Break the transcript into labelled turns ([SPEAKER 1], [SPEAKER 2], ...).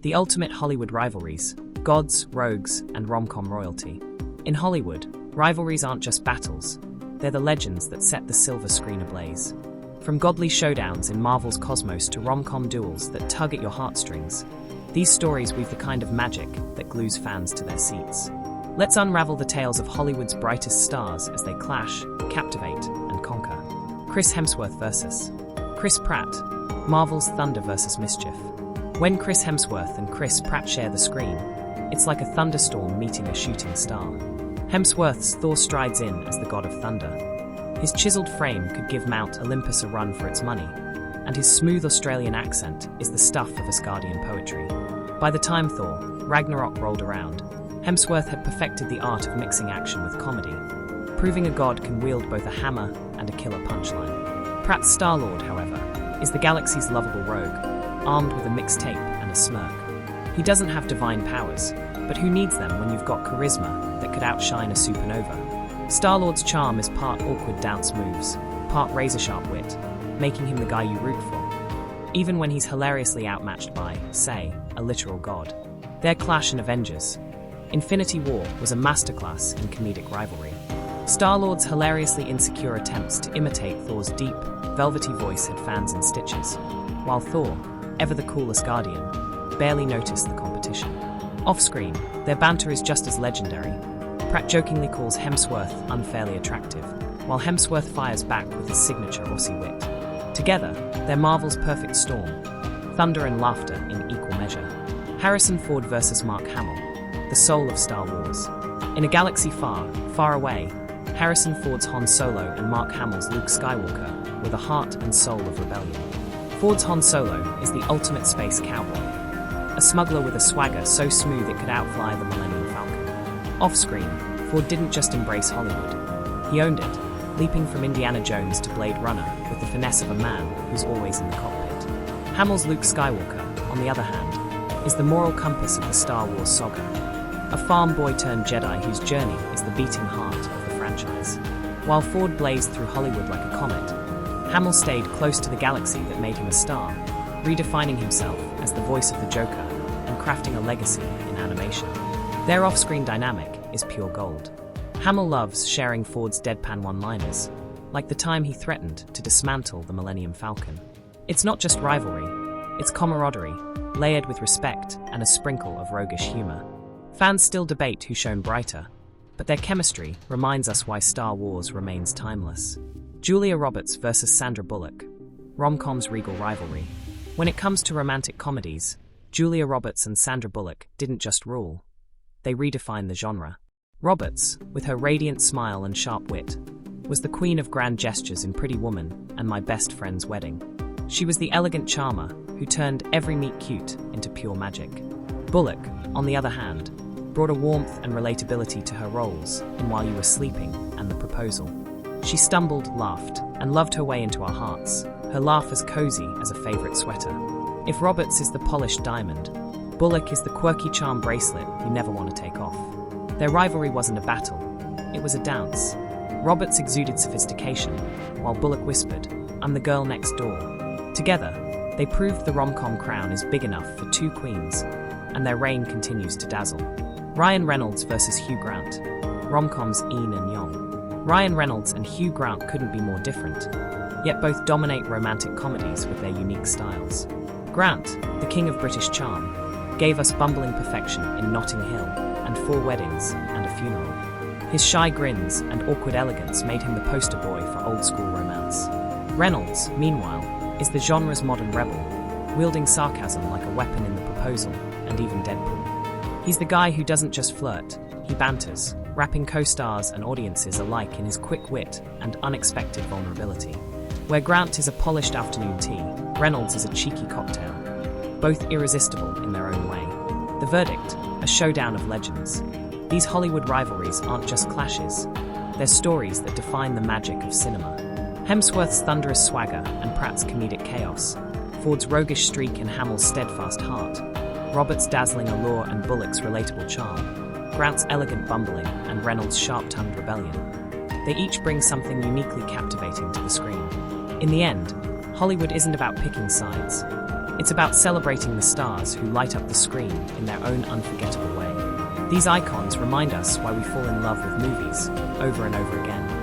[SPEAKER 1] the ultimate Hollywood rivalries, gods, rogues, and rom-com royalty. In Hollywood, rivalries aren't just battles, they're the legends that set the silver screen ablaze. From godly showdowns in Marvel's cosmos to rom-com duels that tug at your heartstrings, these stories weave the kind of magic that glues fans to their seats. Let's unravel the tales of Hollywood's brightest stars as they clash, captivate, and conquer. Chris Hemsworth vs. Chris Pratt, Marvel's thunder versus mischief. When Chris Hemsworth and Chris Pratt share the screen, it's like a thunderstorm meeting a shooting star. Hemsworth's Thor strides in as the god of thunder. His chiseled frame could give Mount Olympus a run for its money, and his smooth Australian accent is the stuff of Asgardian poetry. By the time Thor, Ragnarok rolled around, Hemsworth had perfected the art of mixing action with comedy, proving a god can wield both a hammer and a killer punchline. Pratt's Star-Lord, however, is the galaxy's lovable rogue, armed with a mixtape and a smirk. He doesn't have divine powers, but who needs them when you've got charisma that could outshine a supernova? Star-Lord's charm is part awkward dance moves, part razor-sharp wit, making him the guy you root for, even when he's hilariously outmatched by, say, a literal god. Their clash in Avengers: Infinity War was a masterclass in comedic rivalry. Star-Lord's hilariously insecure attempts to imitate Thor's deep, velvety voice had fans in stitches, while Thor, ever the cool Asgardian, barely noticed the competition. Off-screen, their banter is just as legendary. Pratt jokingly calls Hemsworth unfairly attractive, while Hemsworth fires back with his signature Aussie wit. Together, they're Marvel's perfect storm, thunder and laughter in equal measure. Harrison Ford versus Mark Hamill, the soul of Star Wars. In a galaxy far, far away, Harrison Ford's Han Solo and Mark Hamill's Luke Skywalker were the heart and soul of rebellion. Ford's Han Solo is the ultimate space cowboy, a smuggler with a swagger so smooth it could outfly the Millennium Falcon. Off-screen, Ford didn't just embrace Hollywood, he owned it, leaping from Indiana Jones to Blade Runner with the finesse of a man who's always in the cockpit. Hamill's Luke Skywalker, on the other hand, is the moral compass of the Star Wars saga, a farm boy turned Jedi whose journey is the beating heart of the franchise. While Ford blazed through Hollywood like a comet, Hamill stayed close to the galaxy that made him a star, redefining himself as the voice of the Joker and crafting a legacy in animation. Their off-screen dynamic is pure gold. Hamill loves sharing Ford's deadpan one-liners, like the time he threatened to dismantle the Millennium Falcon. It's not just rivalry, it's camaraderie, layered with respect and a sprinkle of roguish humor. Fans still debate who shone brighter, but their chemistry reminds us why Star Wars remains timeless. Julia Roberts versus Sandra Bullock, rom-com's regal rivalry. When it comes to romantic comedies, Julia Roberts and Sandra Bullock didn't just rule, they redefined the genre. Roberts, with her radiant smile and sharp wit, was the queen of grand gestures in Pretty Woman and My Best Friend's Wedding. She was the elegant charmer who turned every meet-cute into pure magic. Bullock, on the other hand, brought a warmth and relatability to her roles in While You Were Sleeping and The Proposal. She stumbled, laughed, and loved her way into our hearts, her laugh as cozy as a favorite sweater. If Roberts is the polished diamond, Bullock is the quirky charm bracelet you never want to take off. Their rivalry wasn't a battle, it was a dance. Roberts exuded sophistication, while Bullock whispered, "I'm the girl next door." Together, they proved the rom-com crown is big enough for two queens, and their reign continues to dazzle. Ryan Reynolds versus Hugh Grant, rom-com's yin and yang. Ryan Reynolds and Hugh Grant couldn't be more different, yet both dominate romantic comedies with their unique styles. Grant, the king of British charm, gave us bumbling perfection in Notting Hill and 4 Weddings and a Funeral. His shy grins and awkward elegance made him the poster boy for old-school romance. Reynolds, meanwhile, is the genre's modern rebel, wielding sarcasm like a weapon in The Proposal and even Deadpool. He's the guy who doesn't just flirt, he banters, wrapping co-stars and audiences alike in his quick wit and unexpected vulnerability. Where Grant is a polished afternoon tea, Reynolds is a cheeky cocktail, both irresistible in their own way. The verdict, a showdown of legends. These Hollywood rivalries aren't just clashes, they're stories that define the magic of cinema. Hemsworth's thunderous swagger and Pratt's comedic chaos, Ford's roguish streak and Hamill's steadfast heart, Roberts' dazzling allure and Bullock's relatable charm, Grant's elegant bumbling and Reynolds' sharp-tongued rebellion. They each bring something uniquely captivating to the screen. In the end, Hollywood isn't about picking sides. It's about celebrating the stars who light up the screen in their own unforgettable way. These icons remind us why we fall in love with movies over and over again.